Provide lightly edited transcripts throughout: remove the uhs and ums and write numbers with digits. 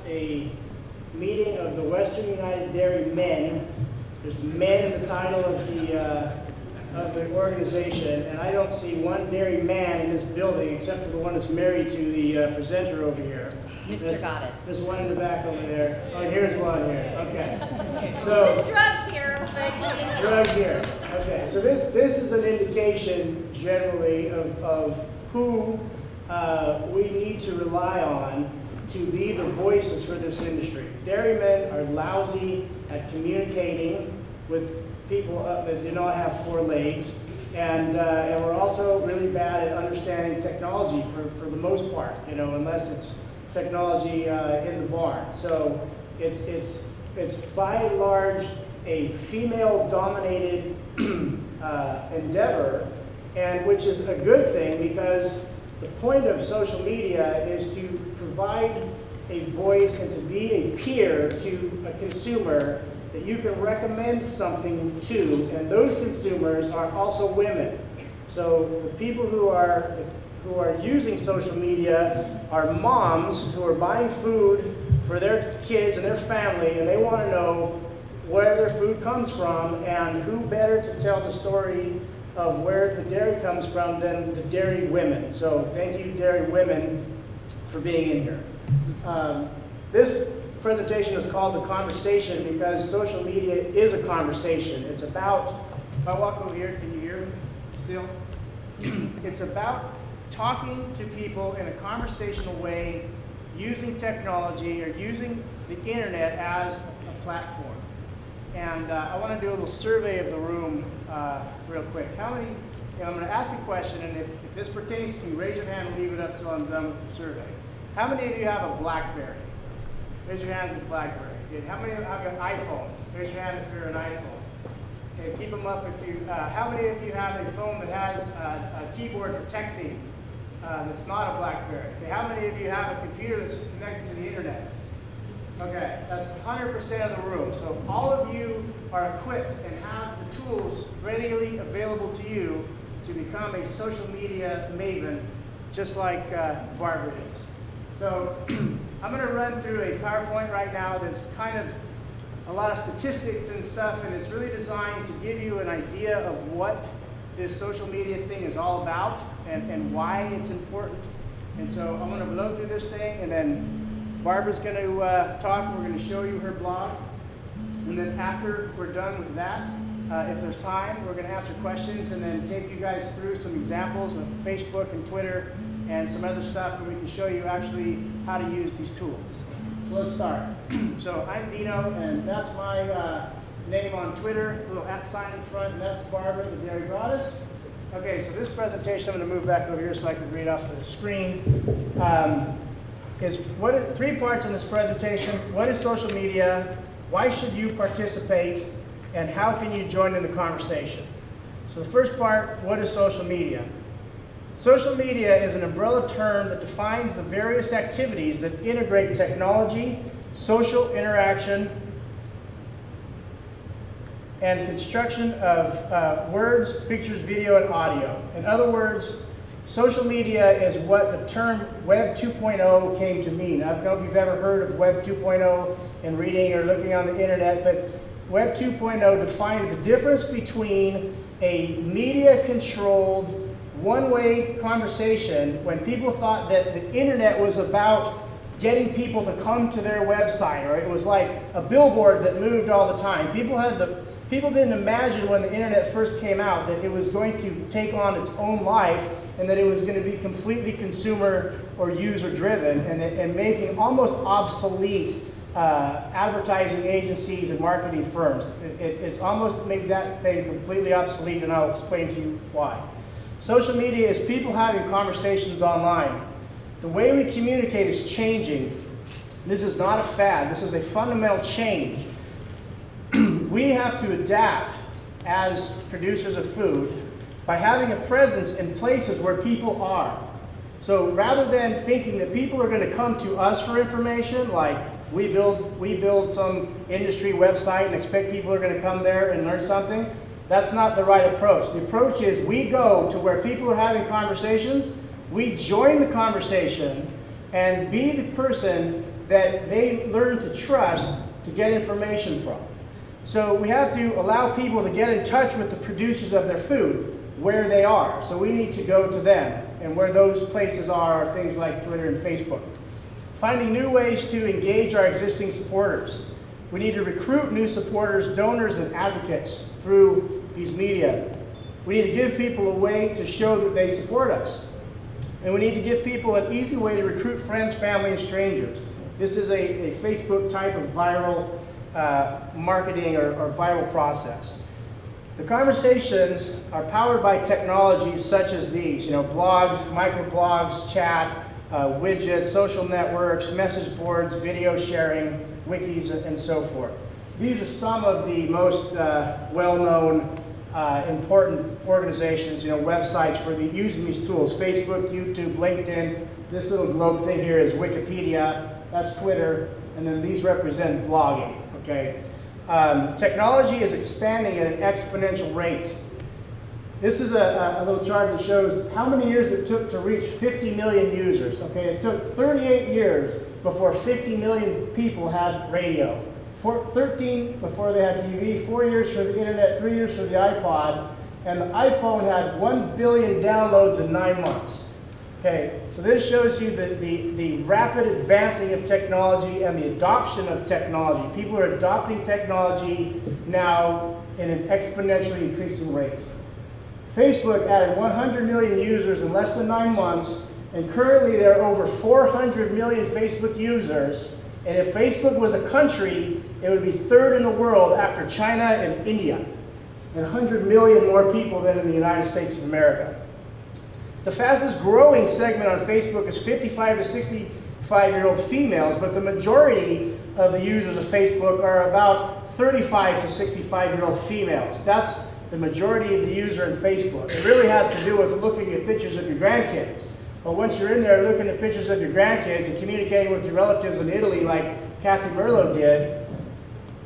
a meeting of the Western United Dairy Men. There's men in the title of the organization, and I don't see one dairy man in this building except for the one that's married to the presenter over here. Mr. Goddess. There's one in the back over there. Oh, here's one here. Okay. So This drug here, but drug here. Okay. So this is an indication generally of who we need to rely on to be the voices for this industry. Dairymen are lousy at communicating with people that do not have four legs, and we're also really bad at understanding technology for the most part, unless it's technology in the barn. So it's by and large a female-dominated endeavor, and which is a good thing, because the point of social media is to provide a voice and to be a peer to a consumer that you can recommend something to, and those consumers are also women. So the people who are using social media are moms who are buying food for their kids and their family, and they want to know where their food comes from, and who better to tell the story of where the dairy comes from than the dairy women. So thank you, dairy women, for being in here. This presentation is called The Conversation because social media is a conversation. It's about, if I walk over here, can you hear me still? It's about talking to people in a conversational way, using technology or using the internet as a platform. And I want to do a little survey of the room real quick. How many, I'm going to ask a question, and if this pertains to you, raise your hand and leave it up until I'm done with the survey. How many of you have a BlackBerry? Raise your hands if BlackBerry. Okay. How many of you have an iPhone? Raise your hand if you're an iPhone. Okay, keep them up if you, how many of you have a phone that has a keyboard for texting that's not a BlackBerry? Okay, how many of you have a computer that's connected to the internet? Okay, that's 100% of the room. So all of you are equipped and have the tools readily available to you to become a social media maven, just like Barbara is. So I'm going to run through a PowerPoint right now that's kind of a lot of statistics and stuff, and it's really designed to give you an idea of what this social media thing is all about and why it's important. And so I'm going to blow through this thing, and then Barbara's going to talk. We're going to show you her blog. And then after we're done with that, if there's time, we're going to answer questions and then take you guys through some examples of Facebook and Twitter and some other stuff, and we can show you actually how to use these tools. So let's start. So I'm Dino, and that's my name on Twitter, a little @ in front, and that's Barbara, the dairy goddess. Okay, so this presentation, I'm going to move back over here so I can read off the screen. Three parts in this presentation. What is social media? Why should you participate? And how can you join in the conversation? So the first part, what is social media? Social media is an umbrella term that defines the various activities that integrate technology, social interaction, and construction of words, pictures, video, and audio. In other words, social media is what the term Web 2.0 came to mean. I don't know if you've ever heard of Web 2.0 in reading or looking on the internet, but Web 2.0 defined the difference between a media-controlled, one-way conversation when people thought that the internet was about getting people to come to their website, or it was like a billboard that moved all the time. People didn't imagine when the internet first came out that it was going to take on its own life and that it was going to be completely consumer or user driven and making almost obsolete advertising agencies and marketing firms. It's almost made that thing completely obsolete, and I'll explain to you why. Social media is people having conversations online. The way we communicate is changing. This is not a fad. This is a fundamental change. We have to adapt as producers of food by having a presence in places where people are. So rather than thinking that people are going to come to us for information, like we build some industry website and expect people are going to come there and learn something, that's not the right approach. The approach is we go to where people are having conversations, we join the conversation, and be the person that they learn to trust to get information from. So we have to allow people to get in touch with the producers of their food where they are. So we need to go to them, and where those places are things like Twitter and Facebook. Finding new ways to engage our existing supporters. We need to recruit new supporters, donors, and advocates through these media. We need to give people a way to show that they support us. And we need to give people an easy way to recruit friends, family, and strangers. This is a Facebook type of viral marketing or viral process. The conversations are powered by technologies such as these, blogs, microblogs, chat, widgets, social networks, message boards, video sharing, wikis, and so forth. These are some of the most well-known, important organizations, websites for using these tools: Facebook, YouTube, LinkedIn. This little globe thing here is Wikipedia. That's Twitter, and then these represent blogging. Okay, technology is expanding at an exponential rate. This is a little chart that shows how many years it took to reach 50 million users. Okay, it took 38 years before 50 million people had radio. 13 before they had TV, 4 years for the internet, 3 years for the iPod, and the iPhone had 1 billion downloads in 9 months. Okay, so this shows you the rapid advancing of technology and the adoption of technology. People are adopting technology now in an exponentially increasing rate. Facebook added 100 million users in less than 9 months, and currently there are over 400 million Facebook users. And if Facebook was a country, it would be third in the world after China and India, and 100 million more people than in the United States of America. The fastest growing segment on Facebook is 55 to 65-year-old females, but the majority of the users of Facebook are about 35 to 65-year-old females. That's the majority of the user in Facebook. It really has to do with looking at pictures of your grandkids. But once you're in there looking at pictures of your grandkids and communicating with your relatives in Italy like Kathy Merlo did,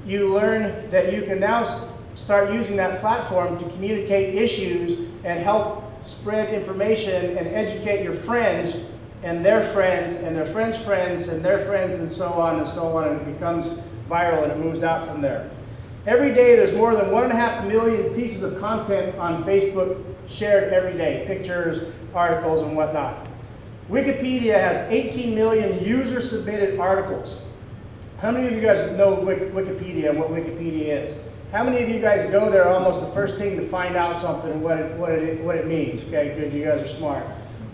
you learn that you can now start using that platform to communicate issues and help spread information and educate your friends and their friends and their friends' friends and their friends and so on, and it becomes viral and it moves out from there. Every day there's more than 1.5 million pieces of content on Facebook shared every day, pictures, articles, and whatnot. Wikipedia has 18 million user-submitted articles. How many of you guys know Wikipedia and what Wikipedia is? How many of you guys go there almost the first thing to find out something, what it means? Okay, good, you guys are smart.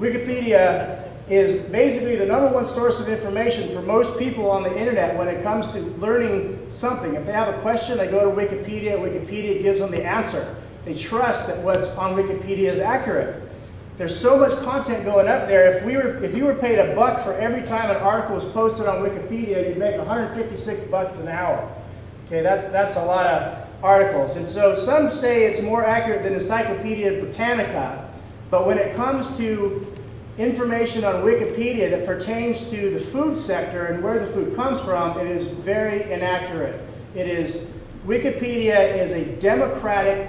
Wikipedia is basically the #1 source of information for most people on the internet when it comes to learning something. If they have a question, they go to Wikipedia. Wikipedia gives them the answer. They trust that what's on Wikipedia is accurate. There's so much content going up there. If you were paid $1 for every time an article was posted on Wikipedia, you'd make 156 bucks an hour. Okay, that's a lot of articles. And so some say it's more accurate than Encyclopedia Britannica, but when it comes to information on Wikipedia that pertains to the food sector and where the food comes from, it is very inaccurate. Wikipedia is a democratic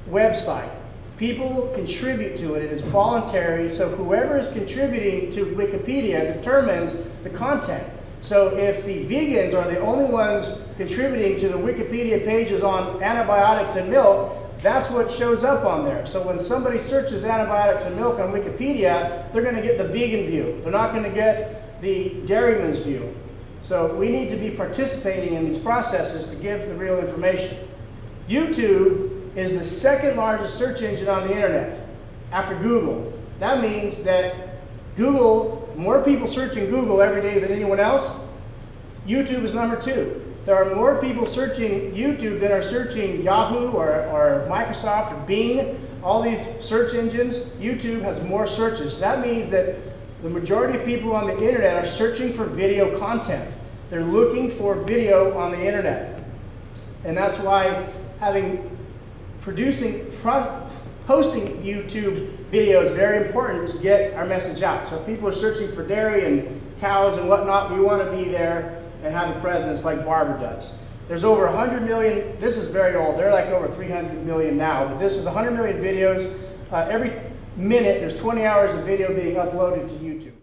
website. People contribute to it. It is voluntary, so whoever is contributing to Wikipedia determines the content. So if the vegans are the only ones contributing to the Wikipedia pages on antibiotics and milk, that's what shows up on there. So when somebody searches antibiotics and milk on Wikipedia, they're going to get the vegan view. They're not going to get the dairyman's view. So we need to be participating in these processes to give the real information. YouTube is the second largest search engine on the internet after Google. That means that more people searching Google every day than anyone else. YouTube is #2. There are more people searching YouTube than are searching Yahoo or Microsoft or Bing. All these search engines, YouTube has more searches. That means that the majority of people on the internet are searching for video content. They're looking for video on the internet. And that's why posting YouTube video is very important to get our message out. So if people are searching for dairy and cows and whatnot, we want to be there and have a presence like Barbara does. There's over 100 million, this is very old, they're like over 300 million now, but this is 100 million videos. Every minute there's 20 hours of video being uploaded to YouTube.